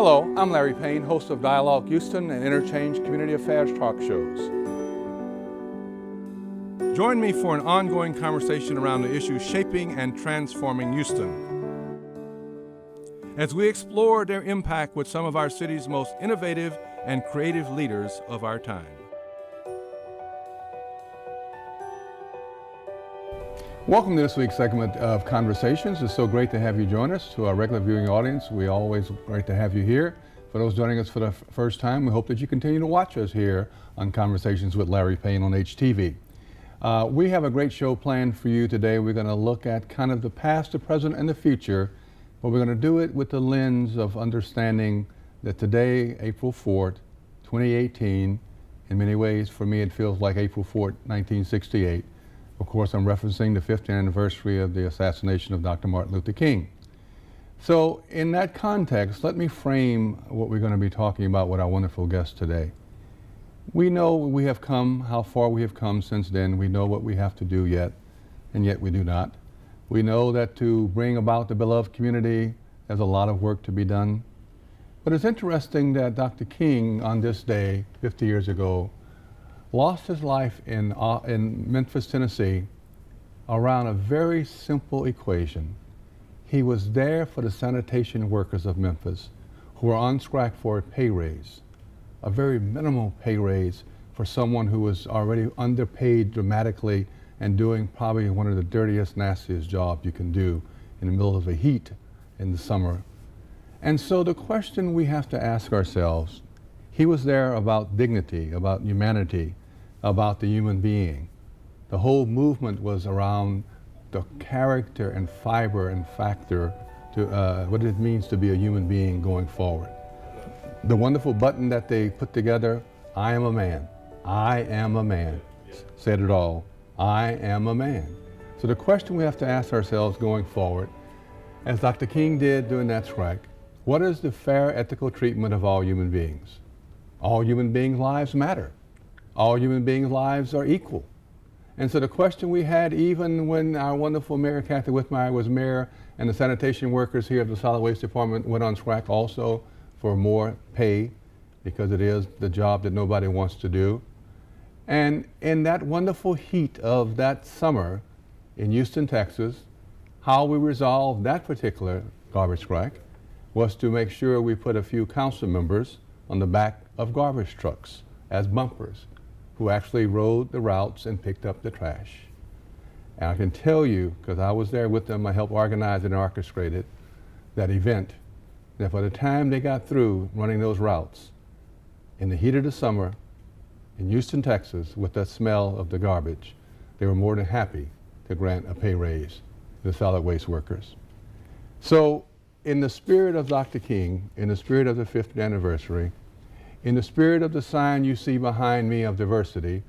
Hello, I'm Larry Payne, host of Dialogue Houston and Interchange Community Affairs talk shows. Join me for an ongoing conversation around the issues shaping and transforming Houston, as we explore their impact with some of our city's most innovative and creative leaders of our time. Welcome to this week's segment of Conversations. It's so great to have you join us. To our regular viewing audience, we always great to have you here. For those joining us for the first time, we hope that you continue to watch us here on Conversations with Larry Payne on HTV. We have a great show planned for you today. We're going to look at kind of the past, the present, and the future, but we're going to do it with the lens of understanding that today, April 4th, 2018, in many ways, for me, it feels like April 4th, 1968. Of course, I'm referencing the 50th anniversary of the assassination of Dr. Martin Luther King. So in that context, let me frame what we're going to be talking about with our wonderful guest today. We know we have come, how far we have come since then. We know what we have to do yet, and yet we do not. We know that to bring about the beloved community, there's a lot of work to be done. But it's interesting that Dr. King, on this day, 50 years ago, lost his life in Memphis, Tennessee, around a very simple equation. He was there for the sanitation workers of Memphis who were on strike for a pay raise, a very minimal pay raise for someone who was already underpaid dramatically and doing probably one of the dirtiest, nastiest jobs you can do in the middle of the heat in the summer. And so the question we have to ask ourselves, he was there about dignity, about humanity, about the human being. The whole movement was around the character and fiber and factor to what it means to be a human being going forward. The wonderful button that they put together, I am a man. I am a man. Said it all. I am a man. So the question we have to ask ourselves going forward, as Dr. King did during that strike, what is the fair ethical treatment of all human beings? All human beings' lives matter. All human beings' lives are equal. And so the question we had, even when our wonderful Mayor, Kathy Whitmire, was mayor, and the sanitation workers here at the Solid Waste Department went on strike also for more pay, because it is the job that nobody wants to do. And in that wonderful heat of that summer in Houston, Texas, how we resolved that particular garbage strike was to make sure we put a few council members on the back of garbage trucks as bumpers, who actually rode the routes and picked up the trash. And I can tell you, because I was there with them, I helped organize and orchestrate it, that event, that by the time they got through running those routes, in the heat of the summer, in Houston, Texas, with that smell of the garbage, they were more than happy to grant a pay raise to the solid waste workers. So, in the spirit of Dr. King, in the spirit of the 50th anniversary, in the spirit of the sign you see behind me of diversity,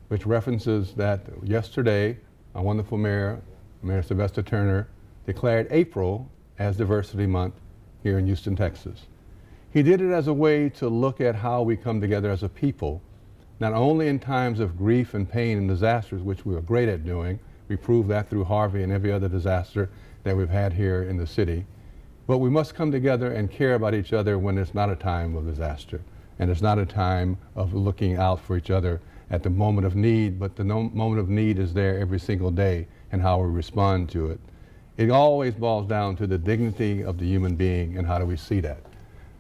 which references that yesterday, our wonderful mayor, Mayor Sylvester Turner, declared April as Diversity Month here in Houston, Texas. He did it as a way to look at how we come together as a people, not only in times of grief and pain and disasters, which we are great at doing. We proved that through Harvey and every other disaster that we've had here in the city. But we must come together and care about each other when it's not a time of disaster. And it's not a time of looking out for each other at the moment of need, but the moment of need is there every single day and how we respond to it. It always boils down to the dignity of the human being and how do we see that.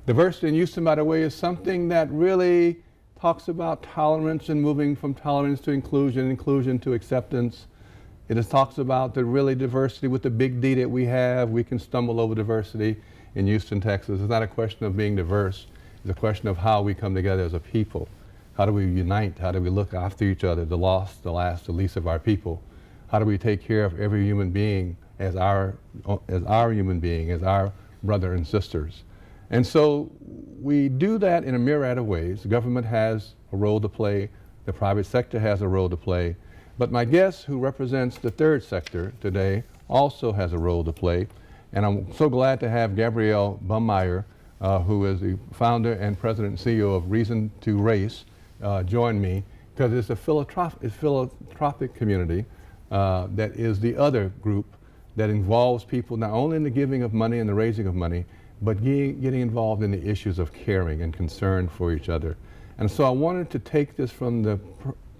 Diversity in Houston, by the way, is something that really talks about tolerance and moving from tolerance to inclusion, inclusion to acceptance. It just talks about the really diversity with the big D that we have. We can stumble over diversity in Houston, Texas. It's not a question of being diverse. It's a question of how we come together as a people. How do we unite? How do we look after each other, the lost, the last, the least of our people? How do we take care of every human being as our human being, as our brother and sisters? And so we do that in a myriad of ways. The government has a role to play. The private sector has a role to play. But my guest, who represents the third sector today, also has a role to play. And I'm so glad to have Gabrielle Beaumeyer, who is the founder and president and CEO of Reason to Race, join me, because it's a philanthropic community that is the other group that involves people not only in the giving of money and the raising of money, but getting involved in the issues of caring and concern for each other. And so I wanted to take this from the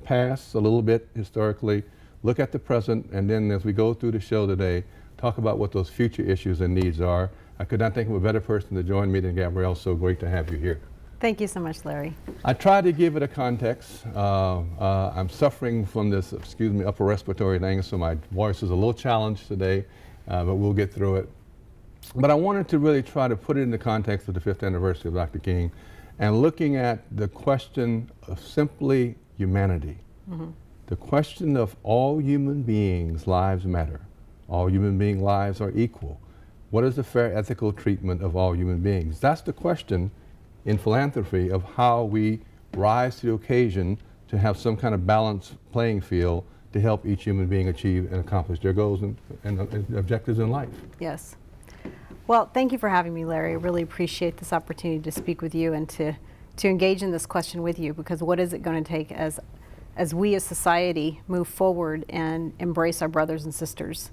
past a little bit historically, look at the present, and then as we go through the show today, talk about what those future issues and needs are. I could not think of a better person to join me than Gabrielle. So great to have you here. Thank you so much, Larry. I tried to give it a context. I'm suffering from this, upper respiratory thing, so my voice is a little challenged today, but we'll get through it. But I wanted to really try to put it in the context of the 5th anniversary of Dr. King and looking at the question of simply humanity. Mm-hmm. The question of all human beings' lives matter. All human being lives are equal. What is the fair ethical treatment of all human beings? That's the question in philanthropy of how we rise to the occasion to have some kind of balanced playing field to help each human being achieve and accomplish their goals and objectives in life. Yes. Well, thank you for having me, Larry. I really appreciate this opportunity to speak with you and to engage in this question with you, because what is it going to take as we as society move forward and embrace our brothers and sisters?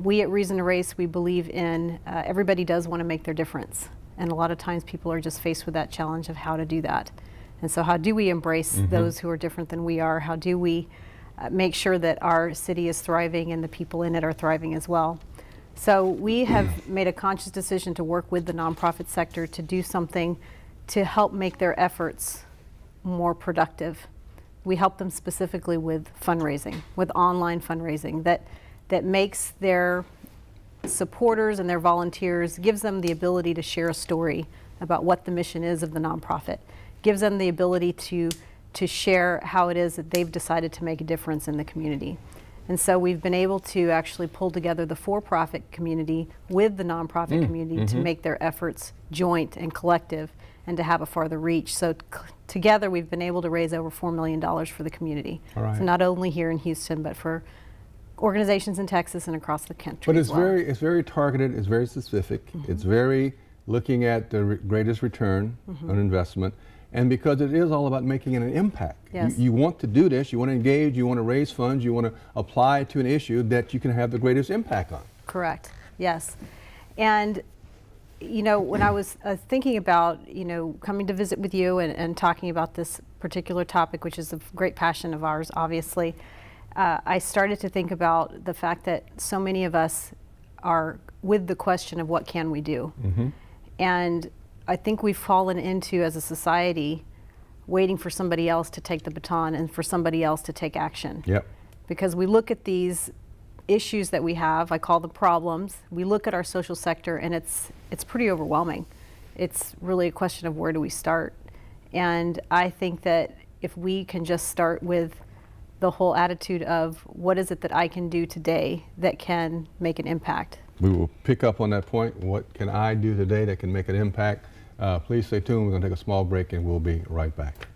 We at Reason to Race, we believe in everybody does want to make their difference. And a lot of times people are just faced with that challenge of how to do that. And so how do we embrace those who are different than we are? How do we make sure that our city is thriving and the people in it are thriving as well? So we have made a conscious decision to work with the nonprofit sector to do something to help make their efforts more productive. We help them specifically with fundraising, with online fundraising that makes their supporters and their volunteers, gives them the ability to share a story about what the mission is of the nonprofit, gives them the ability to share how it is that they've decided to make a difference in the community. And so we've been able to actually pull together the for-profit community with the nonprofit community to make their efforts joint and collective and to have a farther reach. So together we've been able to raise over $4 million for the community. All right. So not only here in Houston, but for organizations in Texas and across the country. But it's as well. it's very targeted, it's very specific, it's very looking at the greatest return on investment, and because it is all about making an impact. Yes. You want to do this, you want to engage, you want to raise funds, you want to apply to an issue that you can have the greatest impact on. Correct, yes. And you know, when I was thinking about, coming to visit with you and talking about this particular topic, which is a great passion of ours, obviously, I started to think about the fact that so many of us are with the question of what can we do? And I think we've fallen into, as a society, waiting for somebody else to take the baton and for somebody else to take action. Yep. Because we look at these issues that we have, I call them problems, we look at our social sector and it's pretty overwhelming. It's really a question of where do we start? And I think that if we can just start with the whole attitude of what is it that I can do today that can make an impact. We will pick up on that point. What can I do today that can make an impact? Please stay tuned. We're going to take a small break and we'll be right back.